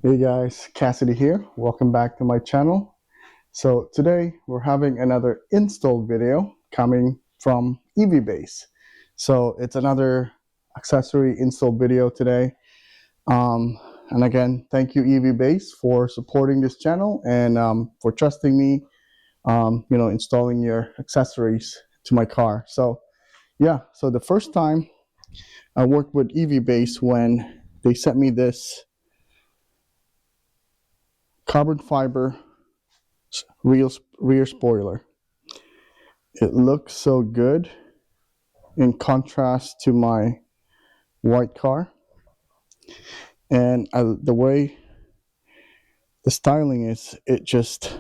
Hey guys, Cassidy here. Welcome back to my channel. So today we're having another install video coming from EVBase. So it's another accessory install video today. And again, thank you EVBase for supporting this channel and for trusting me, installing your accessories to my car. So yeah, so the first time I worked with EVBase when they sent me this carbon fiber rear spoiler. It looks so good in contrast to my white car, and the way the styling is, it just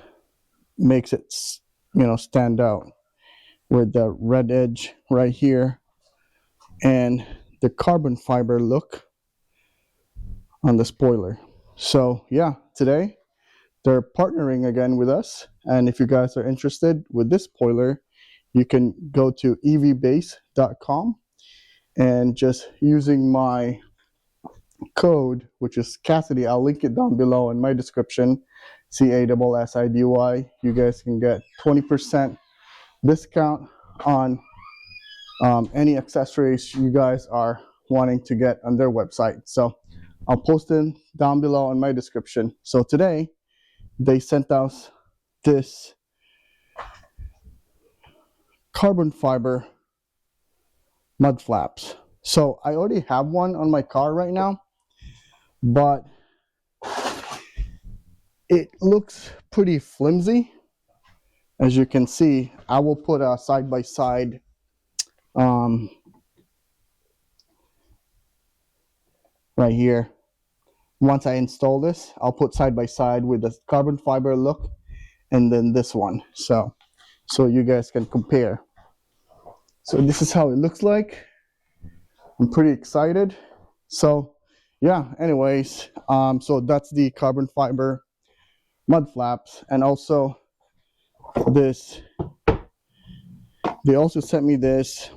makes it stand out with the red edge right here and the carbon fiber look on the spoiler. So yeah, today they're partnering again with us, and if you guys are interested with this spoiler, you can go to evbase.com and just using my code, which is Cassidy, I'll link it down below in my description, CASSIDY, you guys can get 20% discount on any accessories you guys are wanting to get on their website. So I'll post it down below in my description. So today they sent us this carbon fiber mud flaps. So I already have one on my car right now, but it looks pretty flimsy. As you can see, I will put a side-by-side right here. Once I install this, I'll put side-by-side with the carbon fiber look and then this one, so you guys can compare. So this is how it looks like. I'm pretty excited. So yeah, anyways, so that's the carbon fiber mud flaps. And also this, they also sent me this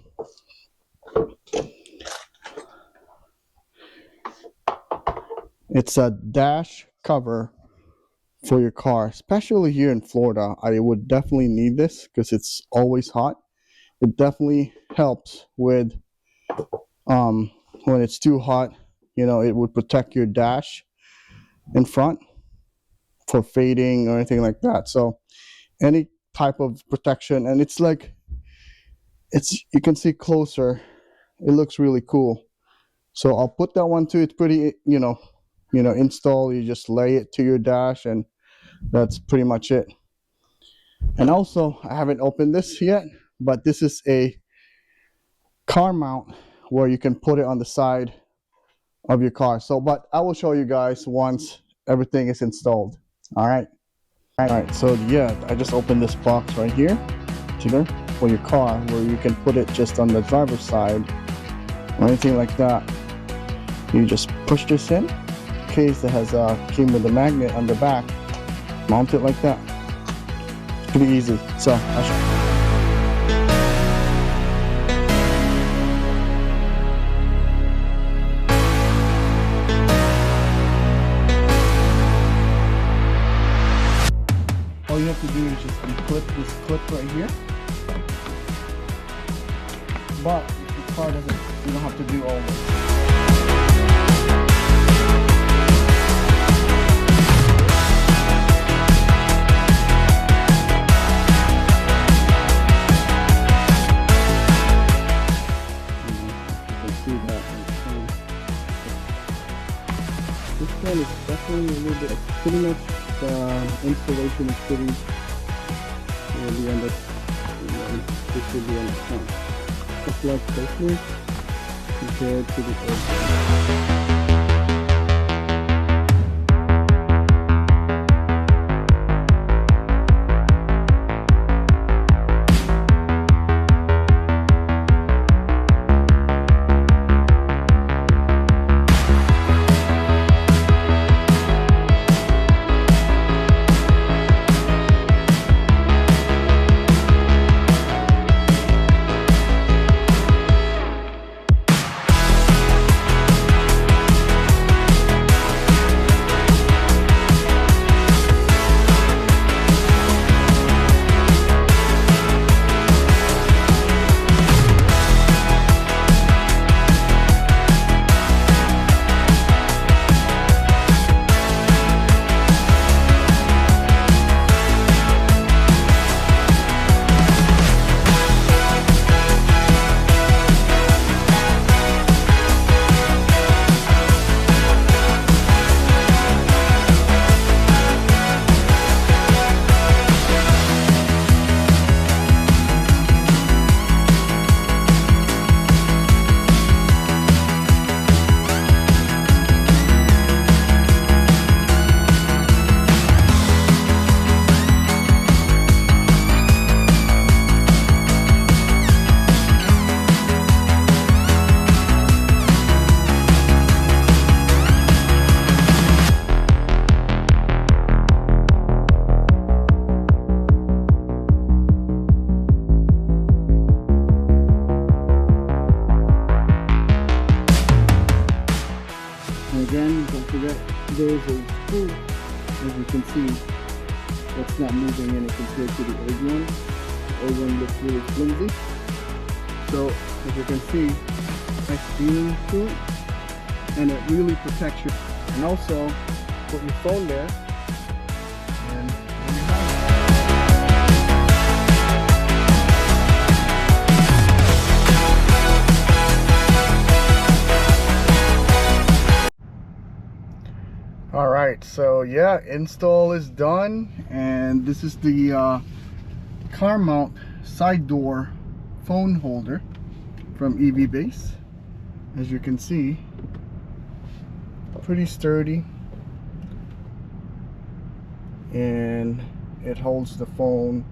it's a dash cover for your car, especially here in Florida. I would definitely need this because it's always hot. It definitely helps with when it's too hot, it would protect your dash in front for fading or anything like that. So any type of protection, and it's like, you can see closer, it looks really cool. So I'll put that one too. It's pretty, install, you just lay it to your dash and that's pretty much it. And also, I haven't opened this yet, but this is a car mount where you can put it on the side of your car. So, but I will show you guys once everything is installed. All right. So yeah, I just opened this box right here, for your car, where you can put it just on the driver's side or anything like that. You just push this in case that has came with a magnet on the back. Mount it like that. It's pretty easy. So I'll show you. All you have to do is just unclip this clip right here. But if the car doesn't, you don't have to do all this. This one is definitely a little bit, pretty much the installation is pretty, we end up, this will be on the front. Just like closely compared to the old one. there's a screw, as you can see, that's not moving any compared to the old one. The old one looks really flimsy. So as you can see, nice beaming to it, and it really protects you. And also put your phone there, and all right, so yeah, install is done, and this is the car mount side door phone holder from EV Base. As you can see, pretty sturdy, and it holds the phone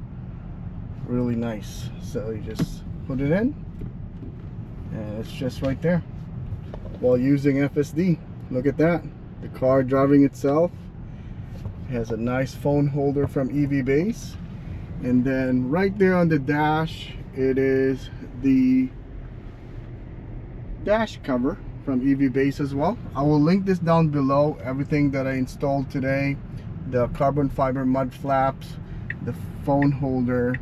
really nice. So you just put it in, and it's just right there while using FSD. Look at that. The car driving itself has a nice phone holder from EV Base, and then right there on the dash, it is the dash cover from EV Base as well. I will link this down below, everything that I installed today, the carbon fiber mud flaps, the phone holder,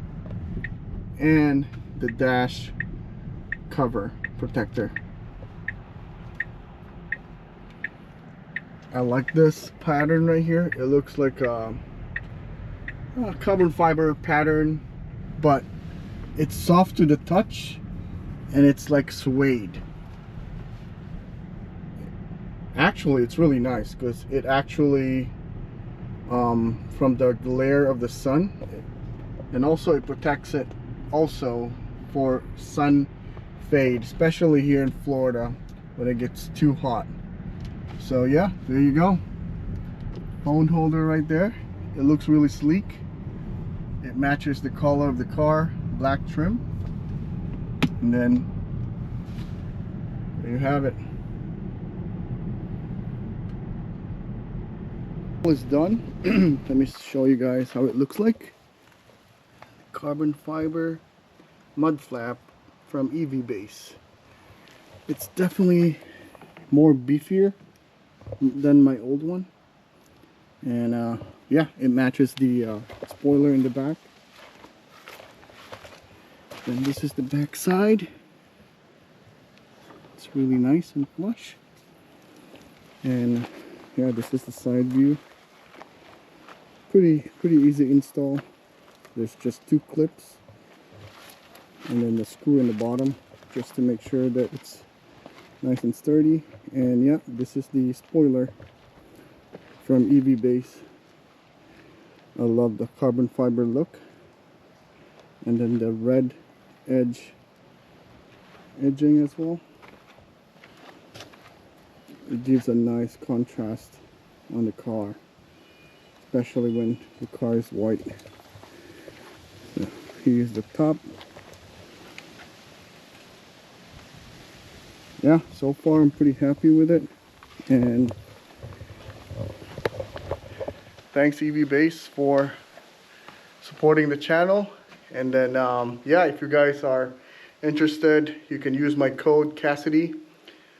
and the dash cover protector. I like this pattern right here. It looks like a carbon fiber pattern, but it's soft to the touch, and it's like suede. Actually, it's really nice because it actually from the glare of the sun, and also it protects it also for sun fade, especially here in Florida when it gets too hot. So yeah, there you go, phone holder right there. It looks really sleek. It matches the color of the car, black trim, and then there you have it. It's done. Let me show you guys how it looks like. Carbon fiber mud flap from EV Base. It's definitely more beefier than my old one, and yeah, it matches the spoiler in the back. Then this is the back side. It's really nice and flush, and yeah, this is the side view. Pretty easy install. There's just 2 clips, and then the screw in the bottom just to make sure that it's nice and sturdy. And yeah, this is the spoiler from EV Base. I love the carbon fiber look, and then the red edging as well. It gives a nice contrast on the car, especially when the car is white. So here's the top. Yeah, so far I'm pretty happy with it, and thanks EV Base for supporting the channel. And then yeah, if you guys are interested, you can use my code Cassidy.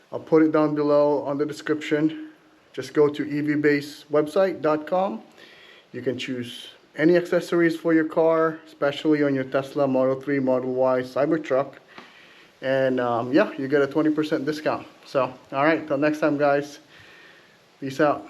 I'll put it down below on the description. Just go to evbasewebsite.com. You can choose any accessories for your car, especially on your Tesla Model 3, Model Y, Cybertruck. And yeah, you get a 20% discount. So, all right, till next time, guys. Peace out.